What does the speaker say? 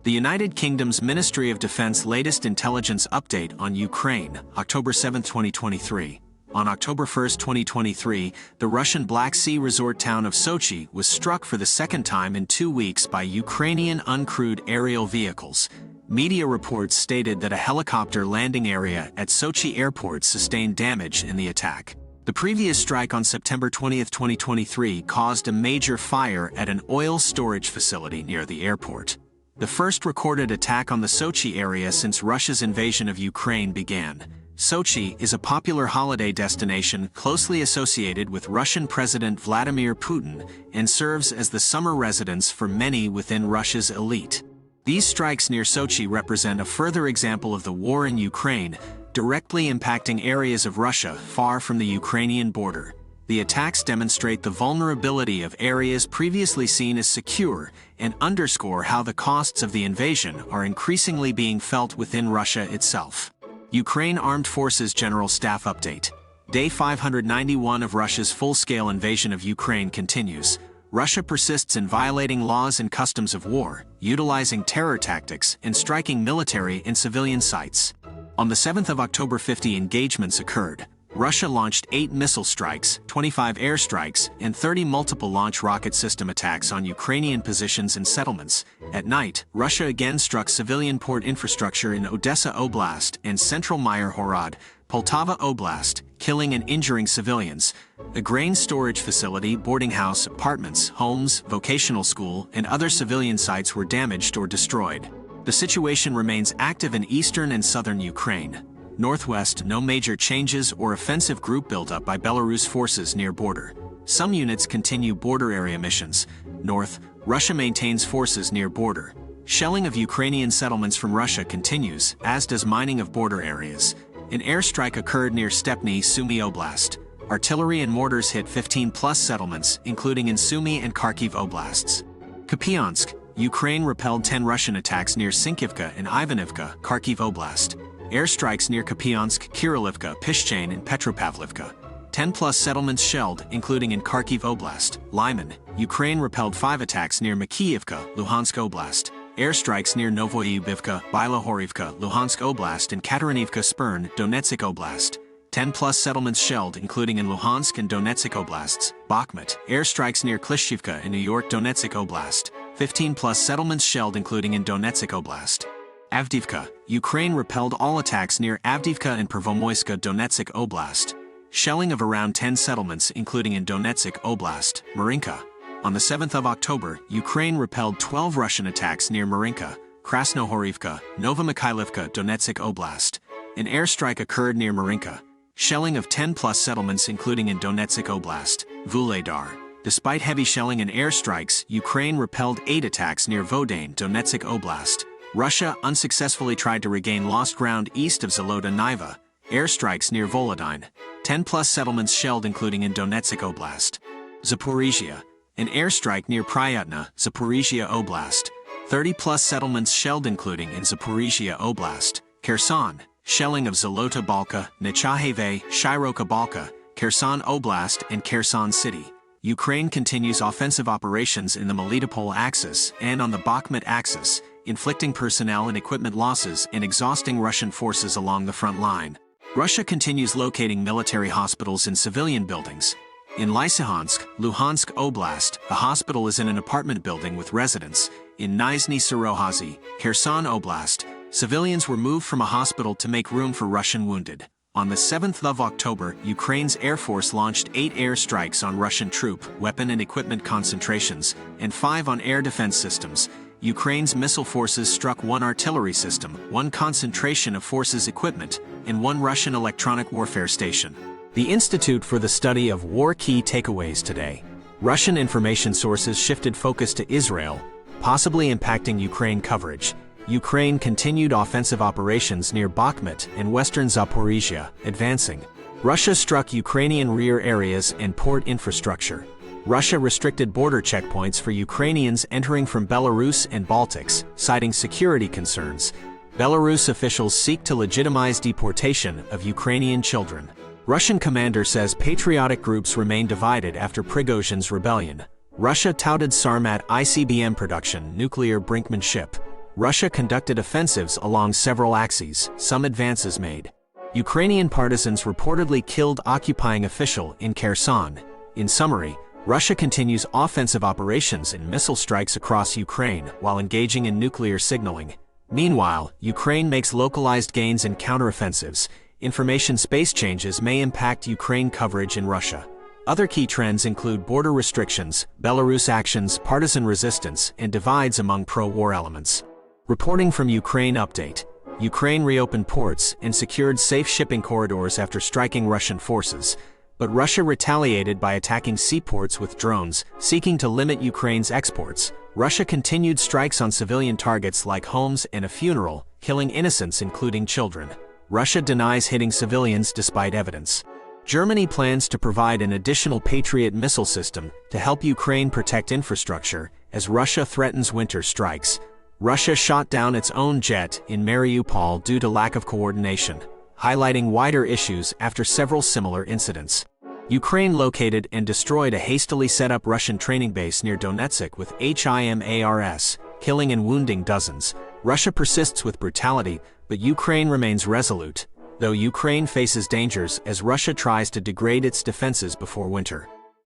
The United Kingdom's Ministry of Defense latest intelligence update on Ukraine, October 7, 2023. On October 1, 2023, the Russian Black Sea resort town of Sochi was struck for the second time in 2 weeks by Ukrainian uncrewed aerial vehicles. Media reports stated that a helicopter landing area at Sochi airport sustained damage in the attack. The previous strike on September 20, 2023 caused a major fire at an oil storage facility near the airport. The first recorded attack on the Sochi area since Russia's invasion of Ukraine began. Sochi is a popular holiday destination closely associated with Russian President Vladimir Putin and serves as the summer residence for many within Russia's elite. These strikes near Sochi represent a further example of the war in Ukraine, directly impacting areas of Russia far from the Ukrainian border. The attacks demonstrate the vulnerability of areas previously seen as secure and underscore how the costs of the invasion are increasingly being felt within Russia itself. Ukraine Armed Forces General Staff Update. Day 591 of Russia's full-scale invasion of Ukraine continues. Russia persists in violating laws and customs of war, utilizing terror tactics, and striking military and civilian sites. On the 7th of October, 50 engagements occurred. Russia launched 8 missile strikes, 25 airstrikes, and 30 multiple launch rocket system attacks on Ukrainian positions and settlements. At night, Russia again struck civilian port infrastructure in Odessa Oblast and central Myr-Horod, Poltava Oblast, killing and injuring civilians. A grain storage facility, boarding house, apartments, homes, vocational school, and other civilian sites were damaged or destroyed. The situation remains active in eastern and southern Ukraine. Northwest, no major changes or offensive group buildup by Belarus forces near border. Some units continue border area missions. North, Russia maintains forces near border. Shelling of Ukrainian settlements from Russia continues, as does mining of border areas. An airstrike occurred near Stepny, Sumy Oblast. Artillery and mortars hit 15+ settlements, including in Sumy and Kharkiv Oblasts. Kupiansk, Ukraine repelled 10 Russian attacks near Sinkivka and Ivanivka, Kharkiv Oblast. Airstrikes near Kupiansk, Kirilivka, Pishchain, and Petropavlivka. 10+ settlements shelled, including in Kharkiv Oblast. Lyman, Ukraine repelled 5 attacks near Makiivka, Luhansk Oblast. Airstrikes near Novoyubivka, Bilohorivka, Luhansk Oblast, and Katarinivka Spern, Donetsk Oblast. 10+ settlements shelled, including in Luhansk and Donetsk Oblasts. Bakhmut, airstrikes near Klishchivka in New York, Donetsk Oblast. 15+ settlements shelled, including in Donetsk Oblast. Avdiivka, Ukraine repelled all attacks near Avdiivka and Pervomoyska, Donetsk Oblast. Shelling of around 10 settlements, including in Donetsk Oblast. Marinka. On the 7th of October, Ukraine repelled 12 Russian attacks near Marinka, Krasnohorivka, Novomikhailivka, Donetsk Oblast. An airstrike occurred near Marinka. Shelling of 10+ settlements, including in Donetsk Oblast. Vuhledar. Despite heavy shelling and airstrikes, Ukraine repelled 8 attacks near Vodane, Donetsk Oblast. Russia unsuccessfully tried to regain lost ground east of Zolota Niva. Airstrikes near Volodine. 10+ settlements shelled, including in Donetsk Oblast. Zaporizhia. An airstrike near Pryatna, Zaporizhia Oblast. 30+ settlements shelled, including in Zaporizhia Oblast. Kherson. Shelling of Zolota Balka, Nechaheve, Shiroka Balka, Kherson Oblast, and Kherson City. Ukraine continues offensive operations in the Melitopol axis and on the Bakhmut axis, inflicting personnel and equipment losses and exhausting Russian forces along the front line. Russia continues locating military hospitals in civilian buildings. In Lysychansk, Luhansk Oblast, a hospital is in an apartment building with residents. In Nizhny Syrohazy, Kherson Oblast, civilians were moved from a hospital to make room for Russian wounded. On the 7th of October, Ukraine's Air Force launched 8 airstrikes on Russian troop, weapon and equipment concentrations, and 5 on air defense systems. Ukraine's missile forces struck 1 artillery system, 1 concentration of forces equipment, and 1 Russian electronic warfare station. The Institute for the Study of War Key Takeaways today. Russian information sources shifted focus to Israel, possibly impacting Ukraine coverage. Ukraine continued offensive operations near Bakhmut and western Zaporizhia, advancing. Russia struck Ukrainian rear areas and port infrastructure. Russia restricted border checkpoints for Ukrainians entering from Belarus and Baltics, citing security concerns. Belarus officials seek to legitimize deportation of Ukrainian children. Russian commander says patriotic groups remain divided after Prigozhin's rebellion. Russia touted Sarmat ICBM production nuclear brinkmanship. Russia conducted offensives along several axes, some advances made. Ukrainian partisans reportedly killed occupying official in Kherson. In summary, Russia continues offensive operations and missile strikes across Ukraine while engaging in nuclear signaling. Meanwhile, Ukraine makes localized gains in counteroffensives. Information space changes may impact Ukraine coverage in Russia. Other key trends include border restrictions, Belarus actions, partisan resistance, and divides among pro-war elements. Reporting from Ukraine Update. Ukraine reopened ports and secured safe shipping corridors after striking Russian forces, but Russia retaliated by attacking seaports with drones, seeking to limit Ukraine's exports. Russia continued strikes on civilian targets like homes and a funeral, killing innocents including children. Russia denies hitting civilians despite evidence. Germany plans to provide an additional Patriot missile system to help Ukraine protect infrastructure as Russia threatens winter strikes. Russia shot down its own jet in Mariupol due to lack of coordination, highlighting wider issues after several similar incidents. Ukraine located and destroyed a hastily set up Russian training base near Donetsk with HIMARS, killing and wounding dozens. Russia persists with brutality, but Ukraine remains resolute, though Ukraine faces dangers as Russia tries to degrade its defenses before winter.